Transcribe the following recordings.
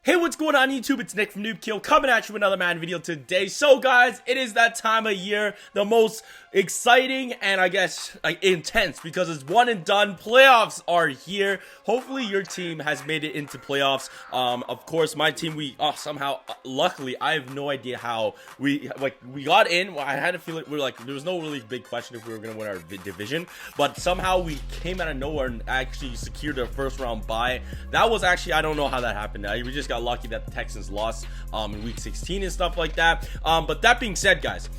Hey, what's going on YouTube? It's Nick from Noobkill coming at you with another Madden video today. So guys, it is that time of year, the most exciting and I guess like intense, because it's one and done. Playoffs are here. Hopefully your team has made it into playoffs. Of course my team, we somehow, luckily, I have no idea how we got in. I had a feeling there was no really big question if we were gonna win our division, but somehow we came out of nowhere and actually secured a first round bye. That was actually, I don't know how that happened. We just got lucky that the Texans lost in week 16 and stuff like that. But that being said, guys,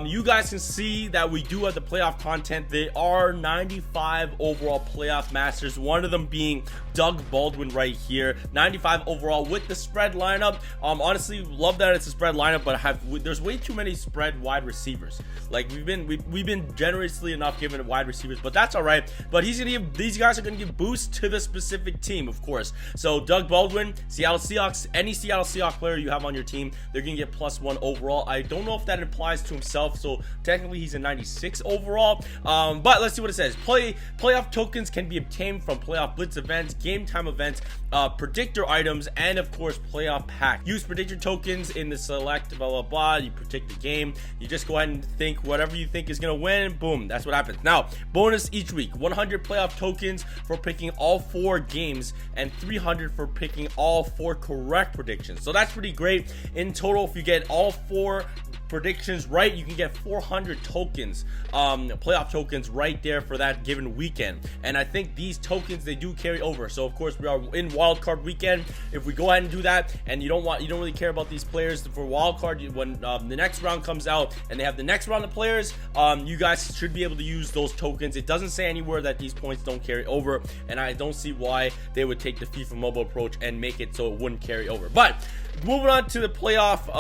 you guys can see that we do have the playoff content. They are 95 overall playoff masters, one of them being Doug Baldwin right here. 95 overall with the spread lineup. Honestly, love that it's a spread lineup, but there's way too many spread wide receivers. Like we've been generously enough given wide receivers, but that's all right. But these guys are gonna give boost to the specific team, of course. So Doug Baldwin, Seattle Seahawks, any Seattle Seahawks player you have on your team, they're gonna get +1 overall. I don't know if that applies to himself, so technically he's a 96 overall. But let's see what it says. Playoff tokens can be obtained from playoff blitz events, game time events, predictor items, and of course playoff pack. Use predictor tokens in the select blah blah blah. You predict the game. You just go ahead and think whatever you think is gonna win. Boom, that's what happens. Now, bonus each week: 100 playoff tokens for picking all 4 games, and 300 for picking all 4 correct predictions. So that's pretty great. In total, if you get all 4 predictions right, you can get 400 tokens, playoff tokens right there for that given weekend. And I think these tokens, they do carry over. So of course we are in wildcard weekend. If we go ahead and do that, and you don't really care about these players for wildcard, when the next round comes out and they have the next round of players, you guys should be able to use those tokens. It doesn't say anywhere that these points don't carry over, and I don't see why they would take the FIFA mobile approach and make it so it wouldn't carry over. But moving on to the playoff,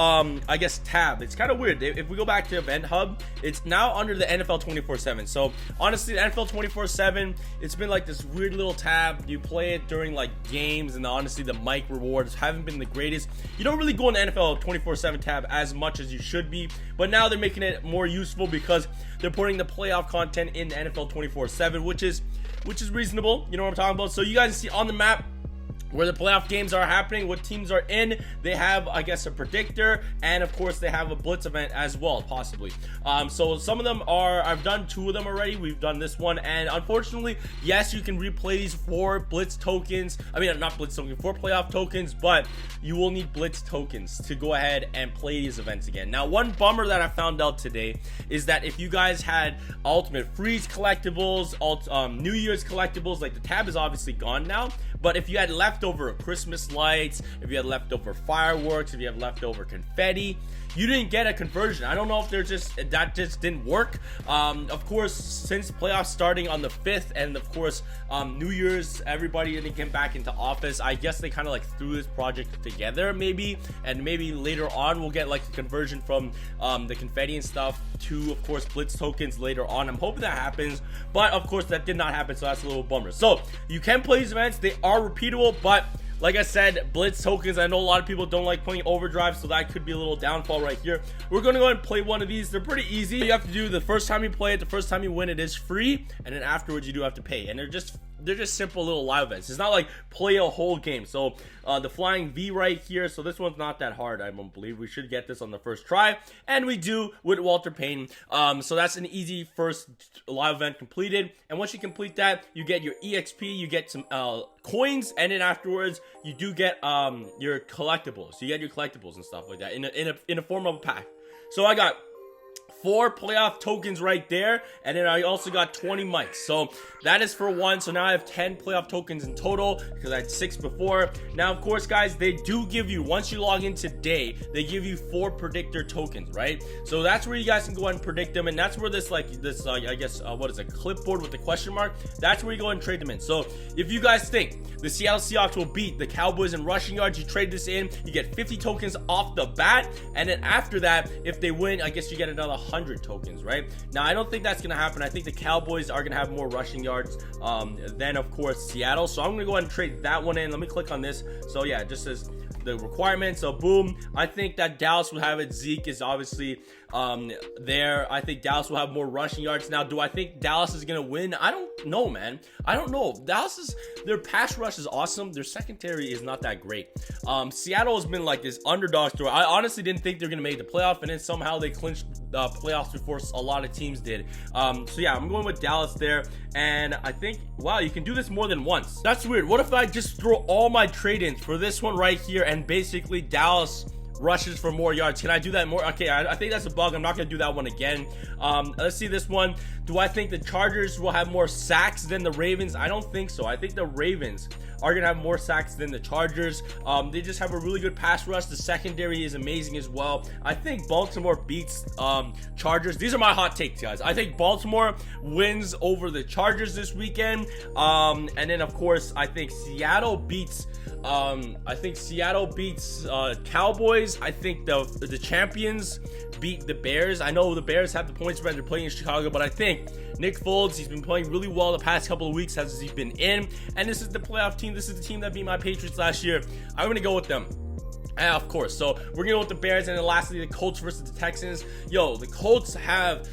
I guess tab. It's kind of weird. If we go back to Event Hub, it's now under the NFL 24/7. So honestly, the NFL 24/7, it's been like this weird little tab. You play it during like games, and honestly, the mic rewards haven't been the greatest. You don't really go in the NFL 24/7 tab as much as you should be, but now they're making it more useful because they're putting the playoff content in the NFL 24/7, which is reasonable. You know what I'm talking about? So you guys see on the map where the playoff games are happening, what teams are in. They have, I guess, a predictor, and of course they have a blitz event as well, possibly. So some of them are, I've done 2 of them already. We've done this one, and unfortunately, yes, you can replay these 4 blitz tokens. I mean, not blitz tokens, 4 playoff tokens, but you will need blitz tokens to go ahead and play these events again. Now, one bummer that I found out today is that if you guys had Ultimate Freeze collectibles, New Year's collectibles, like the tab is obviously gone now, but if you had leftover Christmas lights, if you had leftover fireworks, if you have leftover confetti, you didn't get a conversion. I don't know if that just didn't work. Of course, since playoffs starting on the 5th, and of course New Year's, everybody didn't get back into office. I guess they kind of like threw this project together maybe, and maybe later on we'll get like a conversion from the confetti and stuff to, of course, blitz tokens later on. I'm hoping that happens, but of course that did not happen, so that's a little bummer. So you can play these events. They are repeatable, but like I said, blitz tokens, I know a lot of people don't like playing overdrive, so that could be a little downfall right here. We're going to go ahead and play one of these. They're pretty easy. You have to do the first time you play it, the first time you win it is free, and then afterwards you do have to pay. And they're just simple little live events. It's not like play a whole game. So the flying V right here, so this one's not that hard. I don't believe we should get this on the first try, and we do with Walter Payton. So that's an easy first live event completed, and once you complete that, you get your EXP, you get some coins, and then afterwards you do get your collectibles. You get your collectibles and stuff like that in a form of a pack. So I got 4 playoff tokens right there, and then I also got 20 mics. So that is for 1. So now I have 10 playoff tokens in total because I had 6 before. Now, of course, guys, they do give you, once you log in today, they give you 4 predictor tokens, right? So that's where you guys can go ahead and predict them, and that's where this I guess what is a clipboard with the question mark, that's where you go ahead and trade them in. So if you guys think the Seattle Seahawks will beat the Cowboys in rushing yards, you trade this in, you get 50 tokens off the bat, and then after that, if they win, I guess you get another 100 tokens, right? Now, I don't think that's gonna happen. I think the Cowboys are gonna have more rushing yards than, of course, Seattle. So I'm gonna go ahead and trade that one in. Let me click on this. So yeah, it just says the requirements. So boom, I think that Dallas will have it. Zeke is obviously there. I think Dallas will have more rushing yards. Now, do I think Dallas is gonna win? I don't know, man. I don't know. Their pass rush is awesome. Their secondary is not that great. Seattle has been like this underdog story. I honestly didn't think they're gonna make the playoff, and then somehow they clinched playoffs before a lot of teams did. So yeah, I'm going with Dallas there. And I think, wow, you can do this more than once. That's weird. What if I just throw all my trade-ins for this one right here, and basically Dallas rushes for more yards? Can I do that more? Okay, I think that's a bug. I'm not gonna do that one again. Let's see this one. Do I think the Chargers will have more sacks than the Ravens? I don't think so. I think the Ravens are gonna have more sacks than the Chargers. They just have a really good pass rush. The secondary is amazing as well. I think Baltimore beats Chargers. These are my hot takes, guys. I think Baltimore wins over the Chargers this weekend. And then of course I think Seattle beats Cowboys. I think the champions beat the Bears. I know the Bears have the point spread. They're playing in Chicago, but I think Nick Foles, he's been playing really well the past couple of weeks as he's been in, and this is the playoff team. This is the team that beat my Patriots last year. I'm gonna go with them. Of course. So we're gonna go with the Bears, and then lastly the Colts versus the Texans. Yo, the Colts have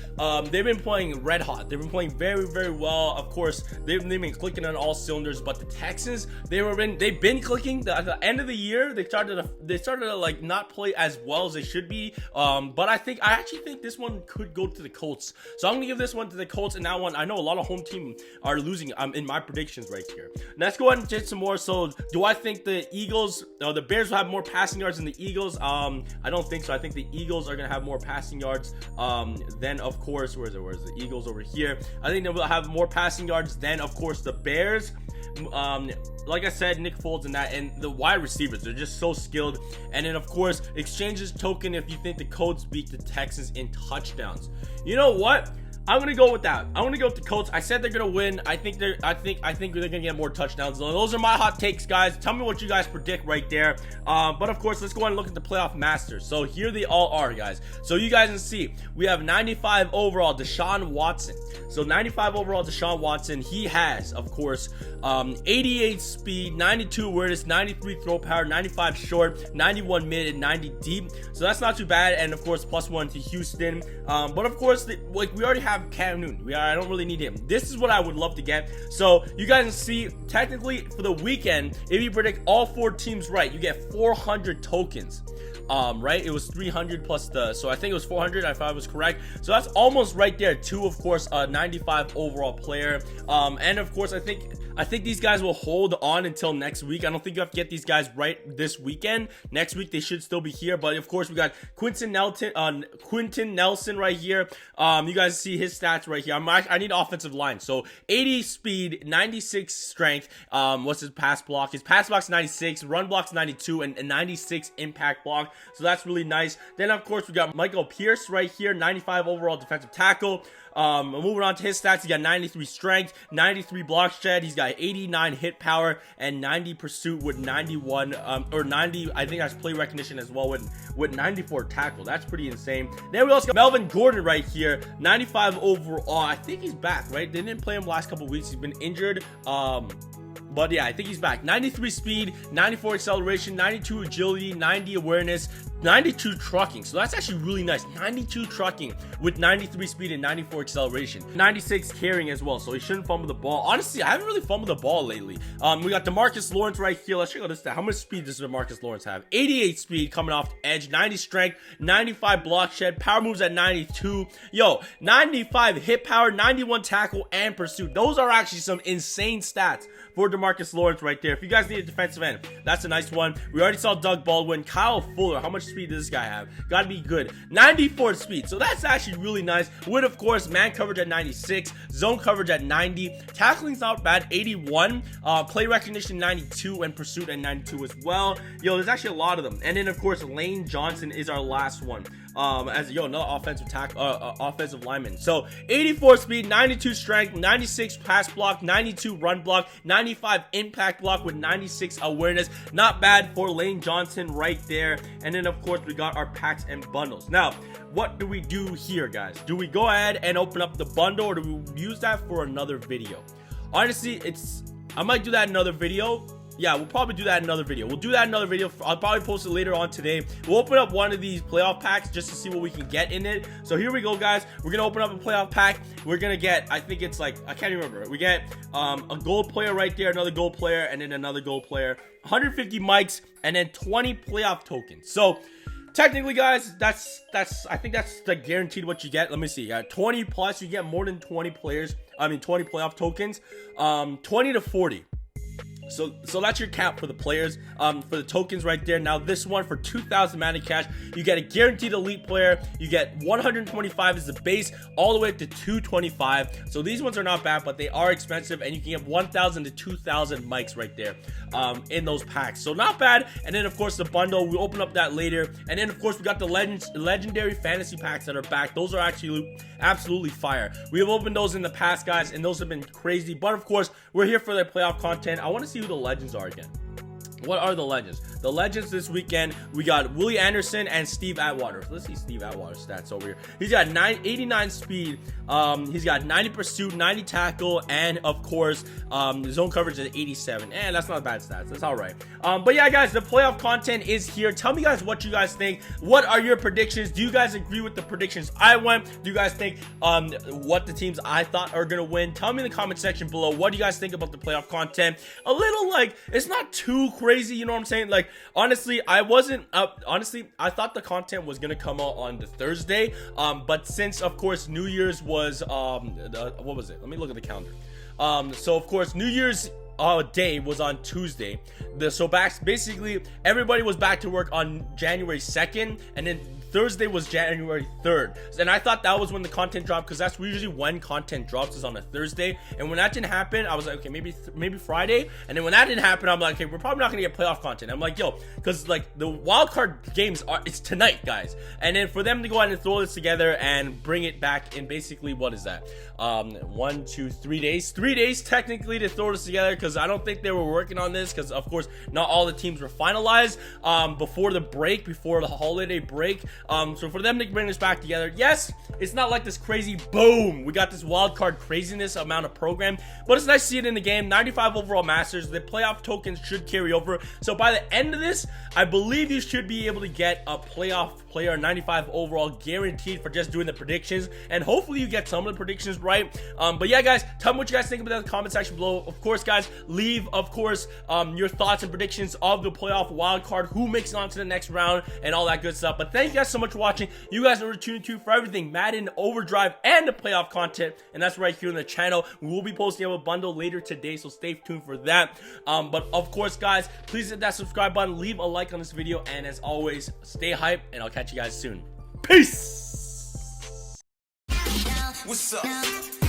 they've been playing red hot. They've been playing very, very well. Of course, they've been clicking on all cylinders. But the Texans, they've been clicking. At the end of the year, they started to like not play as well as they should be. But I actually think this one could go to the Colts. So I'm gonna give this one to the Colts. And that one, I know a lot of home team are losing. In my predictions right here. Let's go ahead and get some more. So do I think the the Bears will have more passing yards than the Eagles? I don't think so. I think the Eagles are gonna have more passing yards than, of course, where's the Eagles over here? I think they will have more passing yards than, of course, the Bears. Like I said, Nick Foles and the wide receivers, they're just so skilled. And then of course, exchanges token if you think the Colts beat the Texans in touchdowns. You know what? I'm gonna go with that. I'm gonna go with the Colts. I said they're gonna win. I think they're gonna get more touchdowns. Those are my hot takes, guys. Tell me what you guys predict right there. But of course, let's go ahead and look at the playoff masters. So here they all are, guys. So you guys can see we have 95 overall Deshaun Watson. So 95 overall Deshaun Watson. He has, of course, 88 speed, 92 awareness, 93 throw power, 95 short, 91 mid, and 90 deep. So that's not too bad. And of course, +1 to Houston. But of course, we already have Cam Newton. I don't really need him. This is what I would love to get. So you guys can see, technically for the weekend, if you predict all 4 teams right, you get 400 tokens. Right, it was 300 plus so I think it was 400 if I was correct. So that's almost right there. Of course, a 95 overall player. And of course, I think these guys will hold on until next week. I don't think you have to get these guys right this weekend. Next week they should still be here. But of course, we got Quentin Nelson right here. You guys see his stats right here. I need offensive line. So 80 speed, 96 strength. What's his pass block? His pass block's 96, run block's 92, and 96 impact block. So that's really nice. Then of course we got Michael Pierce right here, 95 overall defensive tackle. Moving on to his stats, he got 93 strength, 93 block shed, he's got 89 hit power, and 90 pursuit with 91 or 90. I think that's play recognition as well with 94 tackle. That's pretty insane. Then we also got Melvin Gordon right here, 95 overall. I think he's back, right? They didn't play him last couple weeks. He's been injured. But yeah, I think he's back. 93 speed, 94 acceleration, 92 agility, 90 awareness, 92 trucking. So that's actually really nice. 92 trucking with 93 speed and 94 acceleration. 96 carrying as well. So he shouldn't fumble the ball. Honestly, I haven't really fumbled the ball lately. We got DeMarcus Lawrence right here. Let's check out this stat. How much speed does DeMarcus Lawrence have? 88 speed coming off the edge, 90 strength, 95 block shed, power moves at 92. Yo, 95 hit power, 91 tackle, and pursuit. Those are actually some insane stats for DeMarcus Lawrence right there. If you guys need a defensive end, that's a nice one. We already saw Doug Baldwin. Kyle Fuller, how much speed does this guy have? Gotta be good. 94 speed, so that's actually really nice. With, of course, man coverage at 96, zone coverage at 90, tackling's not bad, 81, play recognition 92, and pursuit at 92 as well. Yo, there's actually a lot of them. And then, of course, Lane Johnson is our last one. Another offensive lineman. So 84 speed, 92 strength, 96 pass block, 92 run block, 95 impact block with 96 awareness. Not bad for Lane Johnson right there. And then of course we got our packs and bundles. Now, what do we do here, guys? Do we go ahead and open up the bundle, or do we use that for another video? Honestly, I might do that in another video. yeah, we'll probably do that in another video. I'll probably post it later on today. We'll open up one of these playoff packs just to see what we can get in it. So here we go, guys. We're gonna open up a playoff pack. We're gonna get, I think it's like, I can't remember. We get a gold player right there, another gold player, and then another gold player, 150 mics, and then 20 playoff tokens. So technically, guys, I think that's the guaranteed what you get. Let me see. 20 plus, you get more than 20 players. 20 playoff tokens. 20 to 40. So that's your cap for the players, for the tokens right there. Now this one for 2,000 Madden cash, you get a guaranteed elite player. You get 125 as the base, all the way up to 225. So these ones are not bad, but they are expensive, and you can get 1,000 to 2,000 mics right there in those packs. So not bad. And then of course the bundle, we'll open up that later. And then of course we got the legendary fantasy packs that are back. Those are actually absolutely fire. We have opened those in the past, guys, and those have been crazy. But of course we're here for the playoff content. I want to see who the legends are again. What are the legends? The legends this weekend, we got Willie Anderson and Steve Atwater. Let's see Steve Atwater's stats over here. He's got 89 speed. He's got 90 pursuit, 90 tackle, and of course, zone coverage is 87. And that's not bad stats. That's all right. But yeah, guys, the playoff content is here. Tell me, guys, what you guys think. What are your predictions? Do you guys agree with the predictions I went? Do you guys think what the teams I thought are gonna win? Tell me in the comment section below. What do you guys think about the playoff content? A little, like, it's not too crazy, you know what I'm saying? Like, honestly, I thought the content was gonna come out on the Thursday, but since of course New Year's was what was it? Let me look at the calendar. So of course New Year's day was on Tuesday. So basically everybody was back to work on January 2nd, and then Thursday was January 3rd. And I thought that was when the content dropped, because that's usually when content drops, is on a Thursday. And when that didn't happen, I was like, okay, maybe Friday. And then when that didn't happen, I'm like, okay, we're probably not gonna get playoff content. I'm like, yo, because like the wildcard games it's tonight, guys. And then for them to go ahead and throw this together and bring it back in basically, what is that? 1, 2, 3 days. 3 days technically to throw this together, because I don't think they were working on this, because of course not all the teams were finalized before the holiday break. So for them to bring this back together, yes, it's not like this crazy boom, we got this wild card craziness amount of program, but it's nice to see it in the game. 95 overall masters, the playoff tokens should carry over. So by the end of this, I believe you should be able to get a playoff player 95 overall guaranteed for just doing the predictions, and hopefully you get some of the predictions right. But yeah, guys, tell me what you guys think about that in the comment section below. Of course, guys, leave your thoughts and predictions of the playoff wild card, who makes it on to the next round, and all that good stuff. But thank you guys so much for watching. You guys are tuned to for everything Madden Overdrive and the playoff content, and that's right here on the channel. We will be posting a bundle later today, so stay tuned for that. But of course, guys, please hit that subscribe button, leave a like on this video, and as always, stay hyped, and I'll catch you guys soon. Peace. What's up?